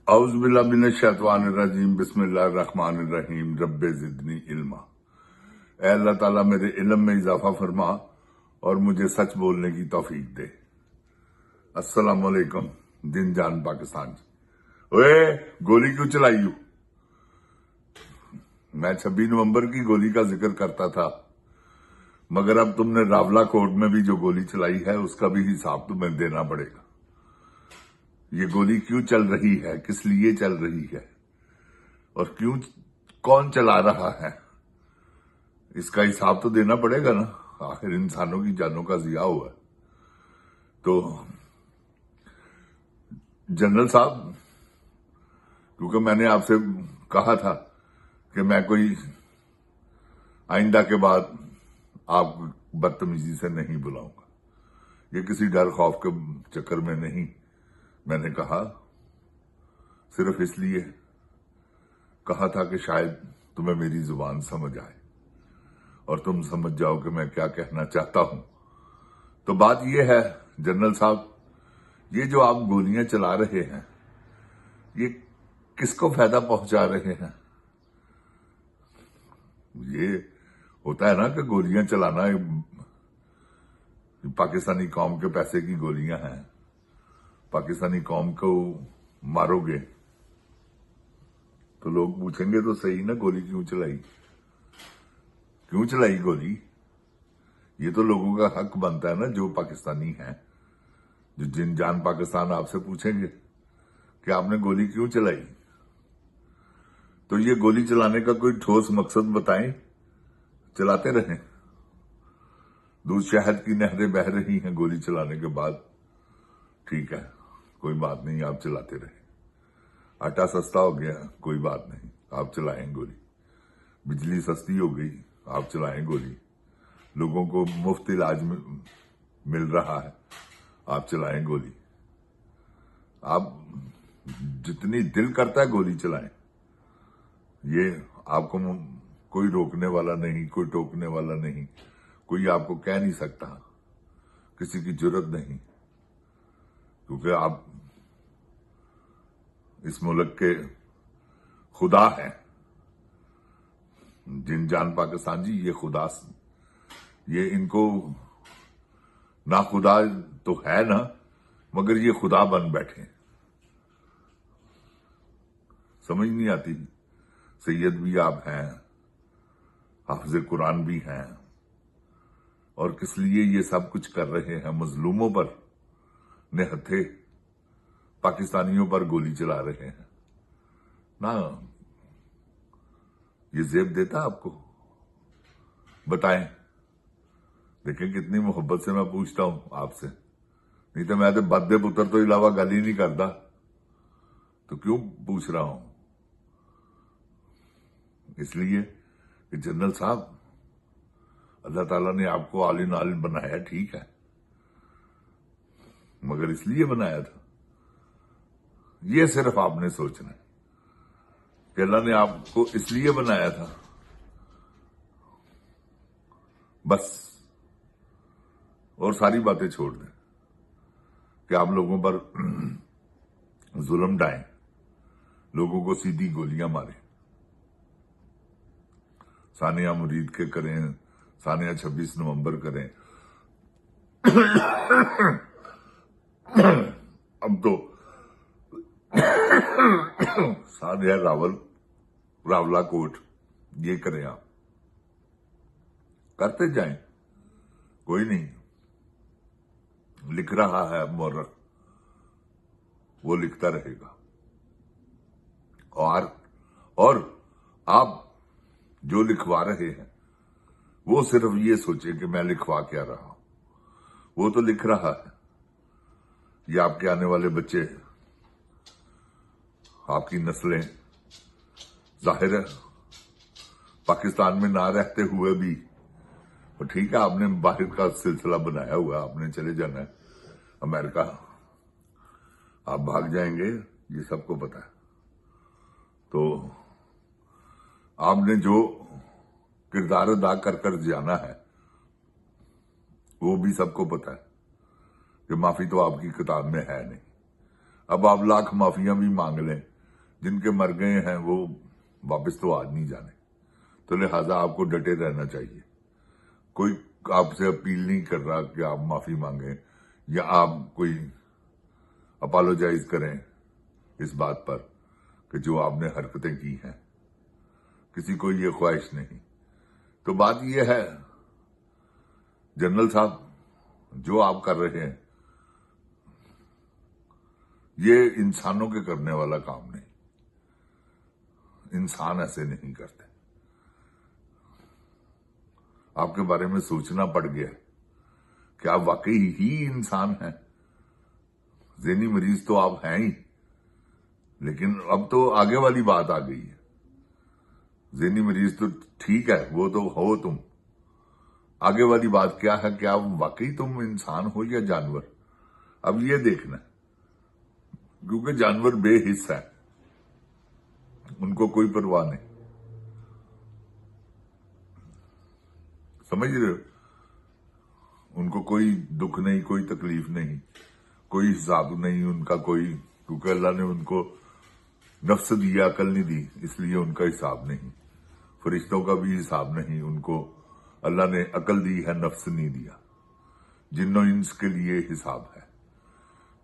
اعوذ باللہ من الشیطان الرجیم بسم اللہ الرحمن الرحیم رب زدنی علما۔ اے اللہ تعالیٰ میرے علم میں اضافہ فرما اور مجھے سچ بولنے کی توفیق دے۔ السلام علیکم دن جان پاکستان جی۔ اوے گولی کیوں چلائی ہو؟ میں 26 نومبر کی گولی کا ذکر کرتا تھا، مگر اب تم نے راولہ کوٹ میں بھی جو گولی چلائی ہے اس کا بھی حساب تمہیں دینا پڑے گا۔ یہ گولی کیوں چل رہی ہے، کس لیے چل رہی ہے اور کون چلا رہا ہے، اس کا حساب تو دینا پڑے گا نا۔ آخر انسانوں کی جانوں کا ضیاع ہوا ہے۔ تو جنرل صاحب، کیونکہ میں نے آپ سے کہا تھا کہ میں کوئی آئندہ کے بعد آپ بدتمیزی سے نہیں بلاؤں گا، یہ کسی ڈر خوف کے چکر میں نہیں، میں نے کہا صرف اس لیے کہا تھا کہ شاید تمہیں میری زبان سمجھ آئے اور تم سمجھ جاؤ کہ میں کیا کہنا چاہتا ہوں۔ تو بات یہ ہے جنرل صاحب، یہ جو آپ گولیاں چلا رہے ہیں یہ کس کو فائدہ پہنچا رہے ہیں؟ یہ ہوتا ہے نا کہ گولیاں چلانا پاکستانی قوم کے پیسے کی گولیاں ہیں، پاکستانی قوم کو مارو گے تو لوگ پوچھیں گے تو صحیح نا، گولی کیوں چلائی گولی؟ یہ تو لوگوں کا حق بنتا ہے نا، جو پاکستانی ہیں، جو جن جان پاکستان آپ سے پوچھیں گے کہ آپ نے گولی کیوں چلائی، تو یہ گولی چلانے کا کوئی ٹھوس مقصد بتائیں، چلاتے رہیں۔ دودھ شہد کی نہریں بہہ رہی ہیں گولی چلانے کے بعد، ٹھیک ہے کوئی بات نہیں، آپ چلاتے رہیں۔ آٹا سستا ہو گیا، کوئی بات نہیں، آپ چلائیں گولی۔ بجلی سستی ہو گئی، آپ چلائیں گولی۔ لوگوں کو مفت علاج مل رہا ہے، آپ چلائیں گولی۔ آپ جتنی دل کرتا ہے گولی چلائیں، یہ آپ کو کوئی روکنے والا نہیں، کوئی ٹوکنے والا نہیں، کوئی آپ کو کہہ نہیں سکتا، کسی کی جرت نہیں، کیونکہ آپ اس ملک کے خدا ہیں۔ جن جان پاکستان جی، یہ خدا، یہ ان کو نہ خدا تو ہے نا، مگر یہ خدا بن بیٹھے، سمجھ نہیں آتی۔ سید بھی آپ ہیں، حافظ قرآن بھی ہیں، اور کس لیے یہ سب کچھ کر رہے ہیں؟ مظلوموں پر نہتھے پاکستانیوں پر گولی چلا رہے ہیں نا۔ یہ زیب دیتا آپ کو؟ بتائیں، دیکھیں کتنی محبت سے میں پوچھتا ہوں آپ سے، نہیں تو میں بدے پتر تو علاوہ گل ہی نہیں کرتا، تو کیوں پوچھ رہا ہوں؟ اس لیے کہ جنرل صاحب، اللہ تعالیٰ نے آپ کو عالم عالم بنایا، ٹھیک ہے، مگر اس لیے بنایا تھا؟ یہ صرف آپ نے سوچنا ہے کہ اللہ نے آپ کو اس لیے بنایا تھا، بس، اور ساری باتیں چھوڑ دیں کہ آپ لوگوں پر ظلم ڈھائیں، لوگوں کو سیدھی گولیاں ماریں۔ ثانیہ مرید کے کریں، ثانیہ 26 نومبر کریں، اب تو ثانیہ راولہ کوٹ، یہ کریں، آپ کرتے جائیں، کوئی نہیں، لکھ رہا ہے مورخ، وہ لکھتا رہے گا۔ اور آپ جو لکھوا رہے ہیں وہ صرف یہ سوچیں کہ میں لکھوا کیا رہا ہوں، وہ تو لکھ رہا ہے۔ یہ آپ کے آنے والے بچے، آپ کی نسلیں، ظاہر ہے پاکستان میں نہ رہتے ہوئے بھی، ٹھیک ہے آپ نے باہر کا سلسلہ بنایا ہوا ہے، آپ نے چلے جانا ہے امریکہ، آپ بھاگ جائیں گے، یہ سب کو پتا ہے۔ تو آپ نے جو کردار ادا کر جانا ہے وہ بھی سب کو پتا ہے کہ معافی تو آپ کی کتاب میں ہے نہیں۔ اب آپ لاکھ معافیاں بھی مانگ لیں، جن کے مر گئے ہیں وہ واپس تو آ نہیں جانے، تو لہٰذا آپ کو ڈٹے رہنا چاہیے۔ کوئی آپ سے اپیل نہیں کر رہا کہ آپ معافی مانگیں یا آپ کوئی اپالوجائز کریں اس بات پر کہ جو آپ نے حرکتیں کی ہیں، کسی کو یہ خواہش نہیں۔ تو بات یہ ہے جنرل صاحب، جو آپ کر رہے ہیں یہ انسانوں کے کرنے والا کام نہیں، انسان ایسے نہیں کرتے۔ آپ کے بارے میں سوچنا پڑ گیا کہ آپ واقعی ہی انسان ہیں۔ ذہنی مریض تو آپ ہیں ہی، لیکن اب تو آگے والی بات آ گئی ہے۔ ذہنی مریض تو ٹھیک ہے، وہ تو ہو تم، آگے والی بات کیا ہے کہ آپ واقعی تم انسان ہو یا جانور؟ اب یہ دیکھنا ہے، کیونکہ جانور بے حس ہے، ان کو کوئی پرواہ نہیں، سمجھ رہے ہو؟ ان کو کوئی دکھ نہیں، کوئی تکلیف نہیں، کوئی حساب نہیں ان کا کوئی، کیونکہ اللہ نے ان کو نفس دیا، عقل نہیں دی، اس لیے ان کا حساب نہیں۔ فرشتوں کا بھی حساب نہیں، ان کو اللہ نے عقل دی ہے، نفس نہیں دیا۔ جن و انس کے لیے حساب ہے۔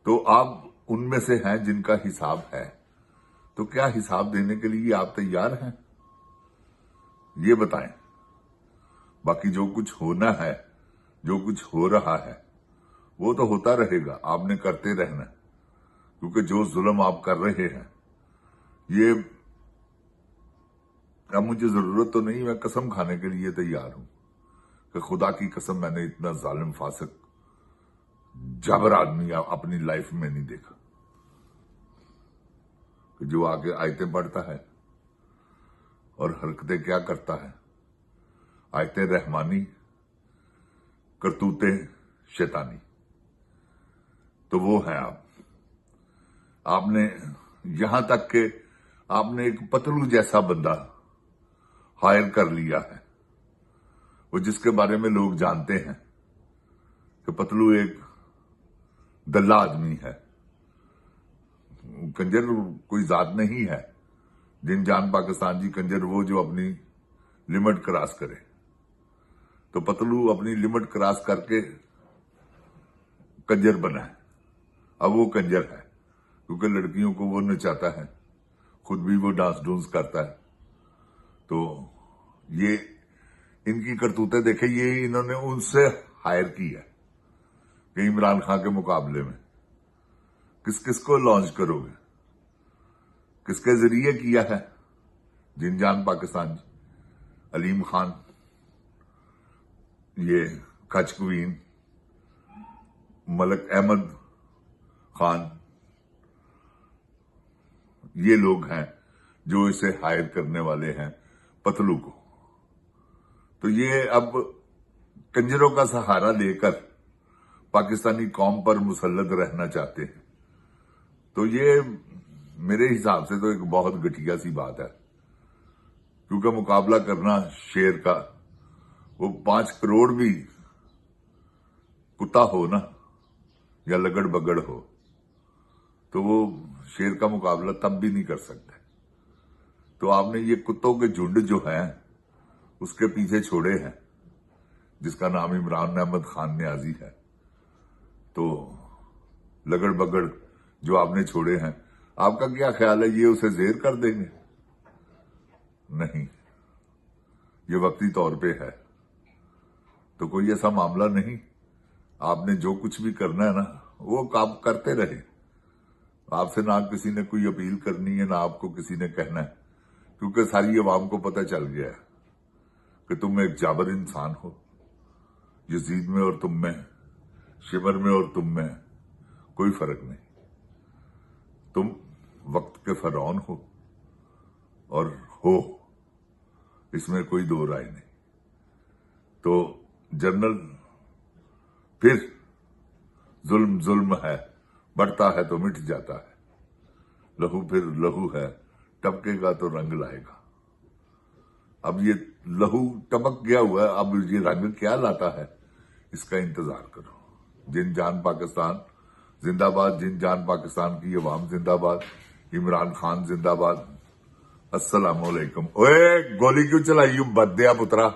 تو آپ ان میں سے ہیں جن کا حساب ہے، تو کیا حساب دینے کے لیے آپ تیار ہیں؟ یہ بتائیں۔ باقی جو کچھ ہونا ہے، جو کچھ ہو رہا ہے، وہ تو ہوتا رہے گا، آپ نے کرتے رہنا ہے، کیونکہ جو ظلم آپ کر رہے ہیں یہ اب مجھے ضرورت تو نہیں، میں قسم کھانے کے لیے تیار ہوں کہ خدا کی قسم میں نے اتنا ظالم، فاسق، جابر آدمی اپنی لائف میں نہیں دیکھا کہ جو آگے آیتیں پڑھتا ہے اور حرکتیں کیا کرتا ہے، آیتیں رحمانی، کرتوتیں شیطانی۔ تو وہ ہیں آپ نے یہاں تک کہ آپ نے ایک پتلو جیسا بندہ ہائر کر لیا ہے، وہ جس کے بارے میں لوگ جانتے ہیں کہ پتلو ایک دلہ آدمی ہے، کنجر کوئی ذات نہیں ہے۔ جن جان پاکستان جی کنجر وہ جو اپنی لمٹ کراس کرے، تو پتلو اپنی لمٹ کراس کر کے کنجر بنا ہے۔ اب وہ کنجر ہے کیونکہ لڑکیوں کو وہ نچاتا ہے، خود بھی وہ ڈانس ڈونس کرتا ہے۔ تو یہ ان کی کرتوتیں دیکھیں، یہ انہوں نے ان سے ہائر کی ہے کہ عمران خان کے مقابلے میں کس کس کو لانچ کرو گے، کس کے ذریعے کیا ہے؟ جن جان پاکستان جی، علیم خان، یہ کچ کوین، ملک احمد خان، یہ لوگ ہیں جو اسے ہائر کرنے والے ہیں پتلو کو۔ تو یہ اب کنجروں کا سہارا لے کر پاکستانی قوم پر مسلط رہنا چاہتے ہیں، تو یہ میرے حساب سے تو ایک بہت گھٹیا سی بات ہے، کیونکہ مقابلہ کرنا شیر کا، وہ 5 کروڑ بھی کتا ہو نا یا لگڑ بگڑ ہو تو وہ شیر کا مقابلہ تب بھی نہیں کر سکتے۔ تو آپ نے یہ کتوں کے جھنڈ جو ہیں اس کے پیچھے چھوڑے ہیں، جس کا نام عمران احمد خان نیازی ہے۔ تو لگڑ بگڑ جو آپ نے چھوڑے ہیں، آپ کا کیا خیال ہے یہ اسے زیر کر دیں گے؟ نہیں، یہ وقتی طور پہ ہے، تو کوئی ایسا معاملہ نہیں۔ آپ نے جو کچھ بھی کرنا ہے نا وہ آپ کرتے رہے، آپ سے نہ کسی نے کوئی اپیل کرنی ہے، نہ آپ کو کسی نے کہنا ہے، کیونکہ ساری عوام کو پتہ چل گیا ہے کہ تم ایک جابر انسان ہو، یزید میں اور تم میں، شمر میں اور تم میں کوئی فرق نہیں، تم وقت کے فرعون ہو اور ہو، اس میں کوئی دو رائے نہیں۔ تو جنرل، پھر ظلم ظلم ہے، بڑھتا ہے تو مٹ جاتا ہے، لہو پھر لہو ہے، ٹپکے گا تو رنگ لائے گا۔ اب یہ لہو ٹپک گیا ہوا ہے، اب یہ رنگ کیا لاتا ہے اس کا انتظار کرو۔ جن جان پاکستان زندہ باد، جن جان پاکستان کی عوام زندہ باد، عمران خان زندہ باد. السلام علیکم. اوے گولی کیوں چلائی بدیا پترا؟